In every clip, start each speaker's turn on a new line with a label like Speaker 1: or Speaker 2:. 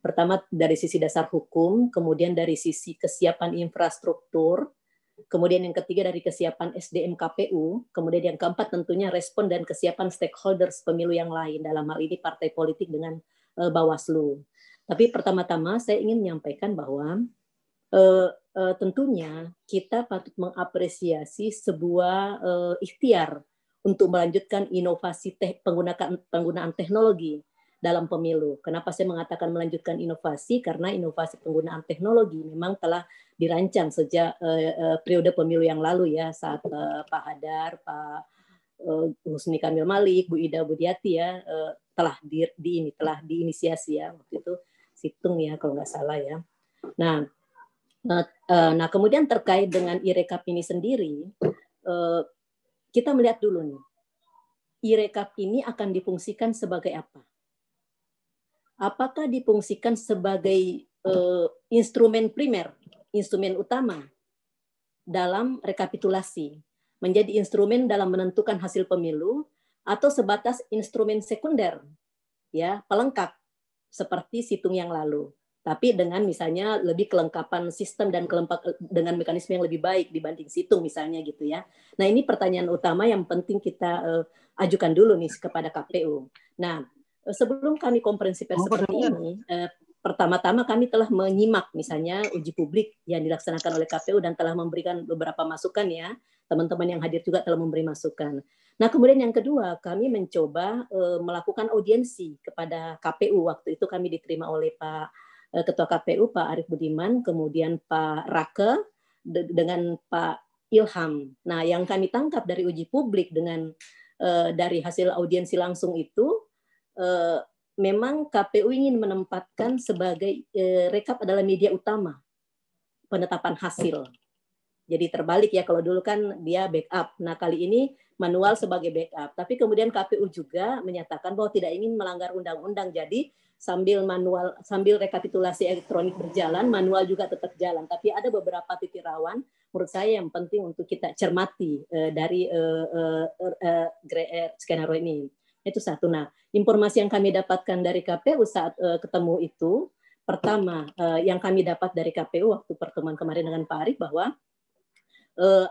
Speaker 1: Pertama dari sisi dasar hukum, kemudian dari sisi kesiapan infrastruktur, kemudian yang ketiga dari kesiapan SDM KPU, kemudian yang keempat tentunya respon dan kesiapan stakeholders pemilu yang lain, dalam hal ini partai politik dengan Bawaslu. Tapi pertama-tama saya ingin menyampaikan bahwa tentunya kita patut mengapresiasi sebuah ikhtiar untuk melanjutkan inovasi penggunaan teknologi dalam pemilu. Kenapa saya mengatakan melanjutkan inovasi? Karena inovasi penggunaan teknologi memang telah dirancang sejak periode pemilu yang lalu ya, saat Pak Hadar, Pak Husni Kamil Malik, Bu Ida Budiati ya telah diinisiasi ya waktu itu Situng ya kalau nggak salah ya. Nah kemudian terkait dengan irekap ini sendiri, kita melihat dulu nih, irekap ini akan difungsikan sebagai apa? Apakah difungsikan sebagai instrumen primer, instrumen utama dalam rekapitulasi, menjadi instrumen dalam menentukan hasil pemilu, atau sebatas instrumen sekunder, ya pelengkap seperti situng yang lalu, tapi dengan misalnya lebih kelengkapan sistem dan dengan mekanisme yang lebih baik dibanding situng misalnya gitu ya. Nah ini pertanyaan utama yang penting kita ajukan dulu nih kepada KPU. Nah sebelum kami konferensi pers seperti ini, pertama-tama kami telah menyimak misalnya uji publik yang dilaksanakan oleh KPU dan telah memberikan beberapa masukan ya. Teman-teman yang hadir juga telah memberi masukan. Nah kemudian yang kedua, kami mencoba melakukan audiensi kepada KPU. Waktu itu kami diterima oleh Pak Ketua KPU, Pak Arief Budiman, kemudian Pak Rake, dengan Pak Ilham. Nah yang kami tangkap dari uji publik dengan dari hasil audiensi langsung itu, memang KPU ingin menempatkan sebagai rekap adalah media utama penetapan hasil. Jadi terbalik ya, kalau dulu kan dia backup. Nah kali ini manual sebagai backup. Tapi kemudian KPU juga menyatakan bahwa tidak ingin melanggar undang-undang. Jadi sambil rekapitulasi elektronik berjalan, manual juga tetap jalan. Tapi ada beberapa titik rawan menurut saya yang penting untuk kita cermati dari skenario ini. Itu satu. Nah, informasi yang kami dapatkan dari KPU saat ketemu itu, pertama yang kami dapat dari KPU waktu pertemuan kemarin dengan Pak Arief bahwa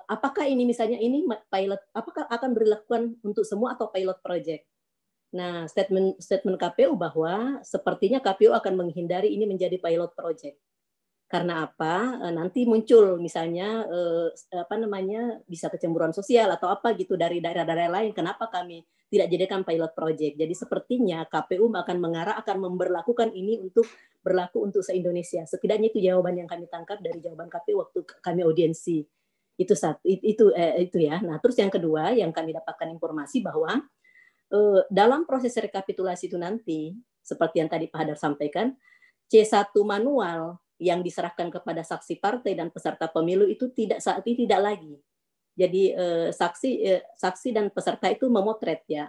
Speaker 1: apakah ini misalnya ini pilot, apakah akan dilakukan untuk semua atau pilot project? Nah, statement KPU bahwa sepertinya KPU akan menghindari ini menjadi pilot project. Karena apa? Nanti muncul misalnya bisa kecemburuan sosial atau apa gitu dari daerah-daerah lain. Kenapa kami tidak jadikan pilot project? Jadi sepertinya KPU akan mengarah akan memberlakukan ini berlaku untuk se-Indonesia. Setidaknya itu jawaban yang kami tangkap dari jawaban KPU waktu kami audiensi. Itu ya. Nah, terus yang kedua yang kami dapatkan informasi bahwa dalam proses rekapitulasi itu nanti seperti yang tadi Pak Hadar sampaikan, C1 manual yang diserahkan kepada saksi partai dan peserta pemilu itu saat ini tidak lagi. Jadi saksi dan peserta itu memotret ya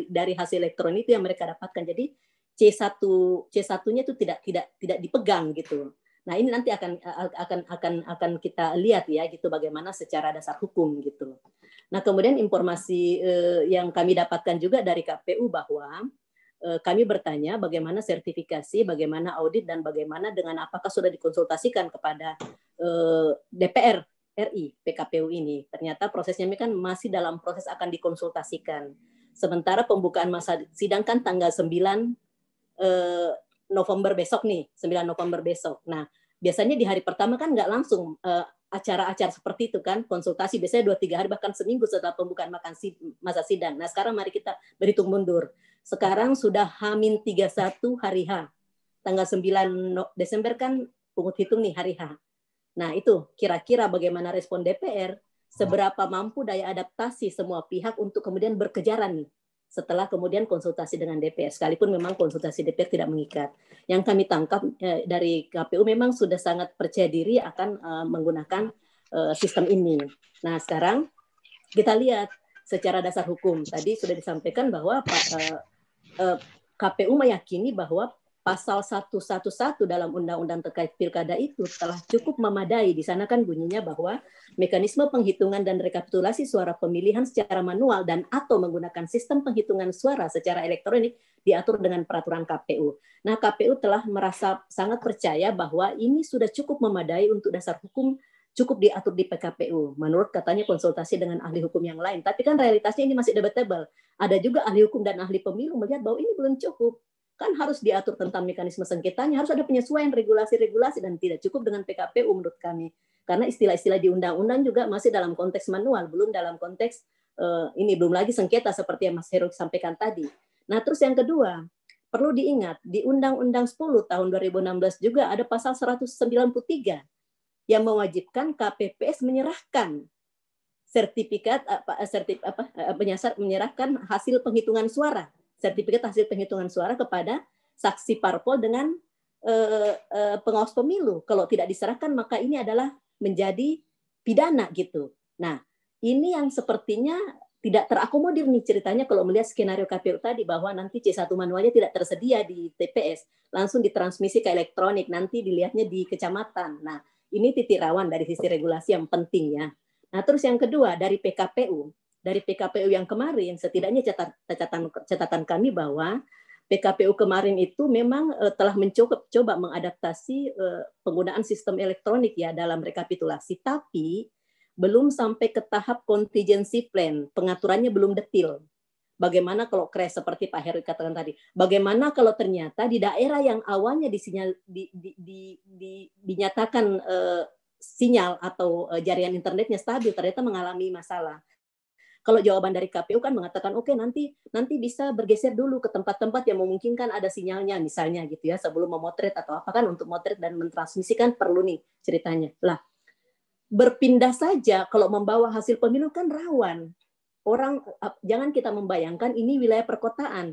Speaker 1: dari hasil elektronik itu yang mereka dapatkan. Jadi C1-nya itu tidak dipegang gitu. Nah, ini nanti akan kita lihat ya gitu bagaimana secara dasar hukum gitu. Nah, kemudian informasi yang kami dapatkan juga dari KPU bahwa kami bertanya bagaimana sertifikasi, bagaimana audit, dan bagaimana dengan apakah sudah dikonsultasikan kepada DPR RI PKPU ini. Ternyata prosesnya ini kan masih dalam proses akan dikonsultasikan. Sementara pembukaan masa sidang kan tanggal 9 November besok nih, 9 November besok. Nah, biasanya di hari pertama kan nggak langsung acara-acara seperti itu kan, konsultasi biasanya 2-3 hari bahkan seminggu setelah pembukaan masa sidang. Nah, sekarang mari kita berhitung mundur. Sekarang sudah H-31 hari H. Tanggal 9 Desember kan pungut hitung nih hari H. Nah, itu kira-kira bagaimana respon DPR, seberapa mampu daya adaptasi semua pihak untuk kemudian berkejaran nih setelah kemudian konsultasi dengan DPR, sekalipun memang konsultasi DPR tidak mengikat. Yang kami tangkap dari KPU memang sudah sangat percaya diri akan menggunakan sistem ini. Nah, sekarang kita lihat secara dasar hukum. Tadi sudah disampaikan bahwa KPU meyakini bahwa pasal 111 dalam undang-undang terkait pilkada itu telah cukup memadai. Di sana kan bunyinya bahwa mekanisme penghitungan dan rekapitulasi suara pemilihan secara manual dan atau menggunakan sistem penghitungan suara secara elektronik diatur dengan peraturan KPU. Nah, KPU telah merasa sangat percaya bahwa ini sudah cukup memadai untuk dasar hukum, cukup diatur di PKPU. Menurut katanya konsultasi dengan ahli hukum yang lain. Tapi kan realitasnya ini masih debatable. Ada juga ahli hukum dan ahli pemilu melihat bahwa ini belum cukup. Kan harus diatur tentang mekanisme sengketanya, harus ada penyesuaian regulasi-regulasi dan tidak cukup dengan PKPU menurut kami. Karena istilah-istilah di undang-undang juga masih dalam konteks manual, belum dalam konteks ini, belum lagi sengketa seperti yang Mas Heru sampaikan tadi. Nah, terus yang kedua, perlu diingat di Undang-Undang 10 tahun 2016 juga ada pasal 193 yang mewajibkan KPPS menyerahkan menyerahkan hasil penghitungan suara, sertifikat hasil penghitungan suara kepada saksi parpol dengan pengawas pemilu. Kalau tidak diserahkan maka ini adalah menjadi pidana gitu. Nah, ini yang sepertinya tidak terakomodir nih ceritanya kalau melihat skenario KPU tadi bahwa nanti C1 manualnya tidak tersedia di TPS, langsung ditransmisi ke elektronik, nanti dilihatnya di kecamatan. Nah, ini titik rawan dari sisi regulasi yang penting ya. Nah, terus yang kedua dari PKPU yang kemarin, setidaknya catatan kami bahwa PKPU kemarin itu memang telah mencoba mengadaptasi penggunaan sistem elektronik ya dalam rekapitulasi, tapi belum sampai ke tahap contingency plan, pengaturannya belum detail. Bagaimana kalau crash seperti Pak Heru katakan tadi? Bagaimana kalau ternyata di daerah yang awalnya dinyatakan sinyal atau jaringan internetnya stabil, ternyata mengalami masalah. Kalau jawaban dari KPU kan mengatakan oke, nanti bisa bergeser dulu ke tempat-tempat yang memungkinkan ada sinyalnya misalnya gitu ya, sebelum memotret atau apa kan, untuk motret dan mentransmisikan perlu nih ceritanya. Lah, berpindah saja kalau membawa hasil pemilu kan rawan. Orang jangan kita membayangkan ini wilayah perkotaan.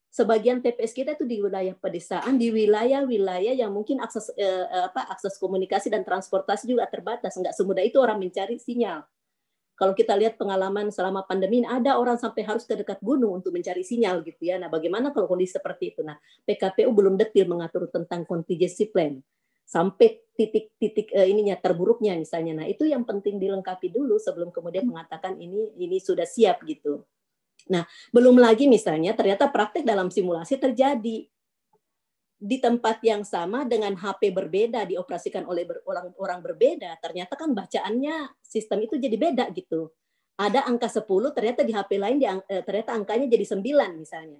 Speaker 1: Sebagian TPS kita itu di wilayah pedesaan, di wilayah-wilayah yang mungkin akses komunikasi dan transportasi juga terbatas. Enggak semudah itu orang mencari sinyal. Kalau kita lihat pengalaman selama pandemi, ada orang sampai harus ke dekat gunung untuk mencari sinyal gitu ya. Nah, bagaimana kalau kondisi seperti itu? Nah, PKPU belum detail mengatur tentang contingency plan sampai titik ininya terburuknya misalnya. Nah, itu yang penting dilengkapi dulu sebelum kemudian mengatakan ini sudah siap gitu. Nah, belum lagi misalnya ternyata praktek dalam simulasi terjadi di tempat yang sama dengan HP berbeda dioperasikan oleh orang berbeda, ternyata kan bacaannya sistem itu jadi beda gitu. Ada angka 10, ternyata di HP lain ternyata angkanya jadi 9 misalnya.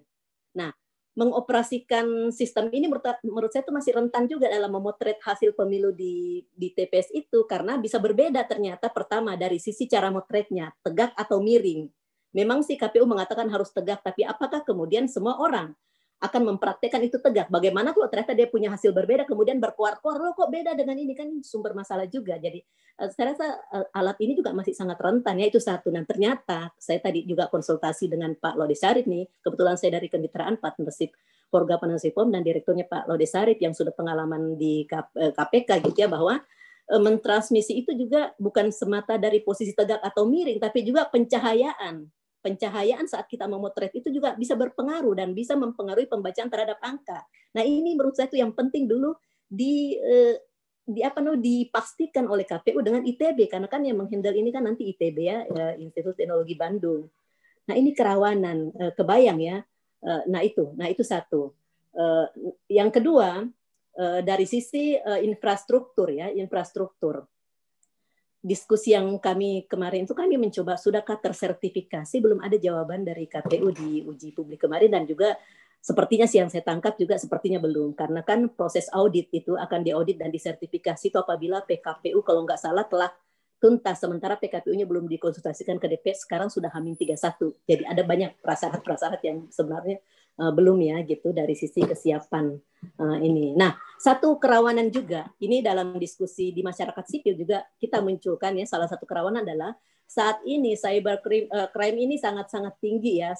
Speaker 1: Nah, mengoperasikan sistem ini menurut saya itu masih rentan juga dalam memotret hasil pemilu di TPS itu, karena bisa berbeda ternyata. Pertama dari sisi cara motretnya, tegak atau miring. Memang sih KPU mengatakan harus tegak, tapi apakah kemudian semua orang akan mempraktekkan itu tegak? Bagaimana kalau ternyata dia punya hasil berbeda kemudian berkuar-kuar, loh kok beda dengan ini, kan sumber masalah juga. Jadi saya rasa alat ini juga masih sangat rentan ya, itu satu. Dan ternyata saya tadi juga konsultasi dengan Pak Laude Sarip nih, kebetulan saya dari Kemitraan Partnership for Governance Reform dan direkturnya Pak Laude Sarip yang sudah pengalaman di KPK gitu ya, bahwa mentransmisi itu juga bukan semata dari posisi tegak atau miring, tapi juga pencahayaan saat kita memotret itu juga bisa berpengaruh dan bisa mempengaruhi pembacaan terhadap angka. Nah, ini menurut saya itu yang penting dulu dipastikan oleh KPU dengan ITB, karena kan yang menghandle ini kan nanti ITB ya, Institut Teknologi Bandung. Nah, ini kerawanan, kebayang ya. Nah itu satu. Yang kedua, dari sisi infrastruktur. Diskusi yang kami kemarin itu kami mencoba, sudahkah tersertifikasi? Belum ada jawaban dari KPU di uji publik kemarin, dan juga sepertinya sih yang saya tangkap juga sepertinya belum, karena kan proses audit itu akan diaudit dan disertifikasi itu apabila PKPU kalau nggak salah telah tuntas, sementara PKPU-nya belum dikonsultasikan ke DPR, sekarang sudah H-31. Jadi ada banyak prasyarat-prasyarat yang sebenarnya belum ya gitu dari sisi kesiapan ini. Nah, satu kerawanan juga ini dalam diskusi di masyarakat sipil juga kita munculkan ya, salah satu kerawanan adalah saat ini cyber crime ini sangat-sangat tinggi ya,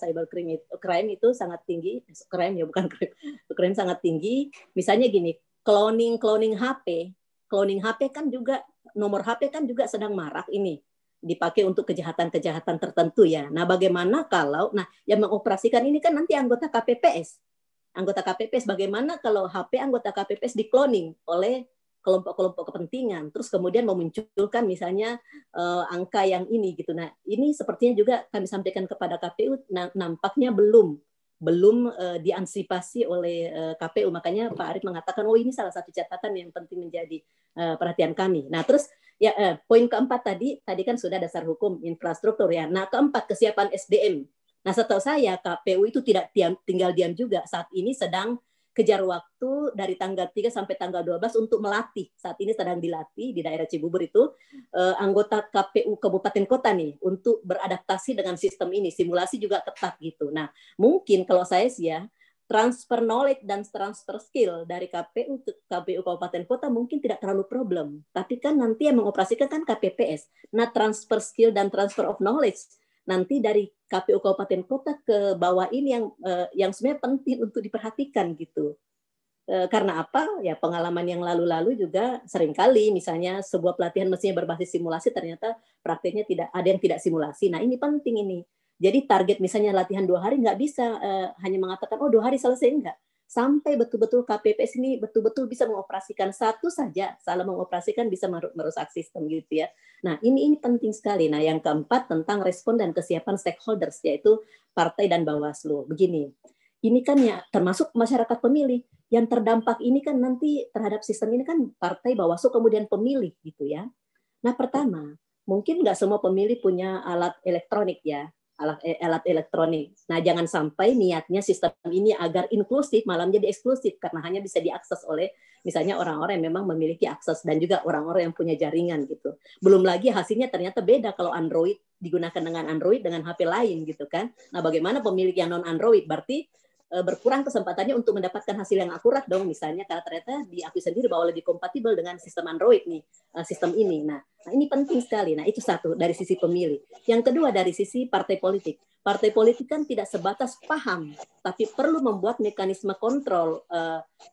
Speaker 1: crime itu sangat tinggi, crime sangat tinggi. Misalnya gini, cloning HP kan juga, nomor HP kan juga sedang marak ini, dipakai untuk kejahatan-kejahatan tertentu ya. Nah, bagaimana kalau yang mengoperasikan ini kan nanti anggota KPPS anggota KPPS, bagaimana kalau HP anggota KPPS di-cloning oleh kelompok-kelompok kepentingan, terus kemudian memunculkan misalnya angka yang ini gitu. Nah, ini sepertinya juga kami sampaikan kepada KPU, nampaknya belum diantisipasi oleh KPU. Makanya Pak Arief mengatakan, oh ini salah satu catatan yang penting menjadi perhatian kami. Nah, terus ya poin keempat tadi kan sudah dasar hukum infrastruktur ya. Nah, keempat kesiapan SDM. Nah, setahu saya KPU itu tidak tinggal diam juga. Saat ini sedang kejar waktu dari tanggal 3 sampai tanggal 12 untuk melatih. Saat ini sedang dilatih di daerah Cibubur itu anggota KPU kabupaten kota nih untuk beradaptasi dengan sistem ini. Simulasi juga ketat gitu. Nah, mungkin kalau saya sih ya, transfer knowledge dan transfer skill dari KPU ke KPU kabupaten kota mungkin tidak terlalu problem. Tapi kan nanti yang mengoperasikan kan KPPS. Nah, transfer skill dan transfer of knowledge nanti dari KPU kabupaten kota ke bawah ini yang sebenarnya penting untuk diperhatikan gitu. Karena apa? Ya pengalaman yang lalu-lalu juga seringkali misalnya sebuah pelatihan mestinya berbasis simulasi ternyata prakteknya tidak ada yang tidak simulasi. Nah ini penting ini. Jadi target misalnya latihan 2 hari nggak bisa hanya mengatakan oh 2 hari selesai, enggak. Sampai betul-betul KPPS ini betul-betul bisa mengoperasikan, satu saja salah mengoperasikan bisa merusak sistem gitu ya. Nah ini penting sekali. Nah yang keempat tentang respon dan kesiapan stakeholders yaitu partai dan Bawaslu. Begini, ini kan ya termasuk masyarakat pemilih yang terdampak ini kan nanti terhadap sistem ini kan partai, Bawaslu, kemudian pemilih gitu ya. Nah pertama, mungkin nggak semua pemilih punya alat elektronik ya, alat elektronik. Nah jangan sampai niatnya sistem ini agar inklusif malah menjadi eksklusif karena hanya bisa diakses oleh misalnya orang-orang yang memang memiliki akses dan juga orang-orang yang punya jaringan gitu. Belum lagi hasilnya ternyata beda kalau Android digunakan dengan Android dengan HP lain gitu kan. Nah bagaimana pemilik yang non Android berarti berkurang kesempatannya untuk mendapatkan hasil yang akurat dong misalnya karena ternyata diakui sendiri bahwa lebih kompatibel dengan sistem Android nih sistem ini. Nah ini penting sekali. Nah itu satu dari sisi pemilih. Yang kedua dari sisi partai politik. Partai politik kan tidak sebatas paham, tapi perlu membuat mekanisme kontrol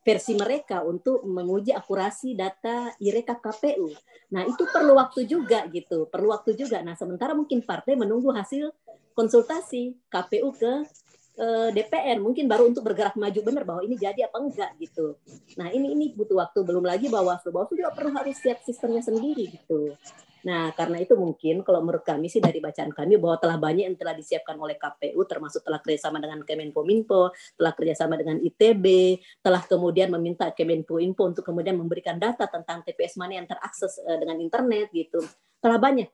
Speaker 1: versi mereka untuk menguji akurasi data irekap KPU. Nah itu perlu waktu juga gitu, perlu waktu juga. Nah sementara mungkin partai menunggu hasil konsultasi KPU ke DPR mungkin baru untuk bergerak maju benar bahwa ini jadi apa enggak gitu. Nah ini butuh waktu, belum lagi Bawaslu juga perlu harus siap sistemnya sendiri gitu. Nah karena itu mungkin kalau menurut kami sih dari bacaan kami bahwa telah banyak yang telah disiapkan oleh KPU termasuk telah kerjasama dengan Kemenkominfo, telah kerjasama dengan ITB, telah kemudian meminta Kemenkominfo untuk kemudian memberikan data tentang TPS mana yang terakses dengan internet gitu. Telah banyak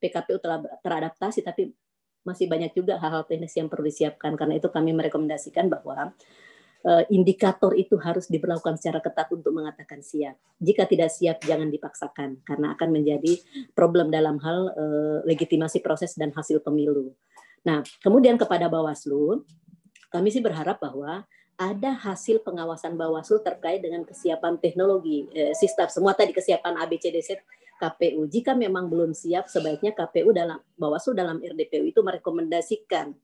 Speaker 1: PKPU telah teradaptasi tapi masih banyak juga hal-hal teknis yang perlu disiapkan. Karena itu kami merekomendasikan bahwa indikator itu harus diberlakukan secara ketat untuk mengatakan siap. Jika tidak siap, jangan dipaksakan, karena akan menjadi problem dalam hal legitimasi proses dan hasil pemilu. Nah, kemudian kepada Bawaslu, kami sih berharap bahwa ada hasil pengawasan Bawaslu terkait dengan kesiapan teknologi, sistem, semua tadi kesiapan ABCDZ KPU. Jika memang belum siap, sebaiknya KPU dalam Bawaslu dalam RDPU itu merekomendasikan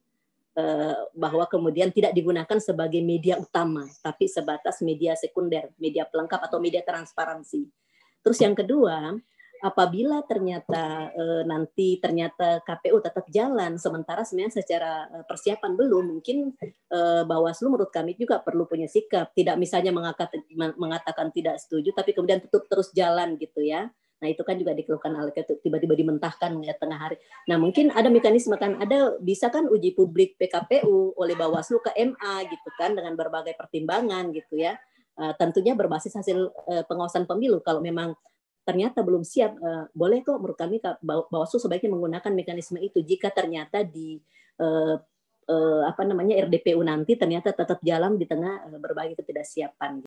Speaker 1: bahwa kemudian tidak digunakan sebagai media utama, tapi sebatas media sekunder, media pelengkap atau media transparansi. Terus yang kedua, apabila ternyata nanti ternyata KPU tetap jalan, sementara sebenarnya secara persiapan belum, mungkin Bawaslu menurut kami juga perlu punya sikap, tidak misalnya mengatakan tidak setuju, tapi kemudian tetap terus jalan gitu ya. Nah itu kan juga dikeluhkan oleh tiba-tiba dimentahkan ya tengah hari. Nah mungkin ada mekanisme kan, ada bisa kan uji publik PKPU oleh Bawaslu ke MA gitu kan dengan berbagai pertimbangan gitu ya. Tentunya berbasis hasil pengawasan pemilu. Kalau memang ternyata belum siap, boleh kok menurut kami Bawaslu sebaiknya menggunakan mekanisme itu jika ternyata di RDPU nanti ternyata tetap jalan di tengah berbagai ketidaksiapan.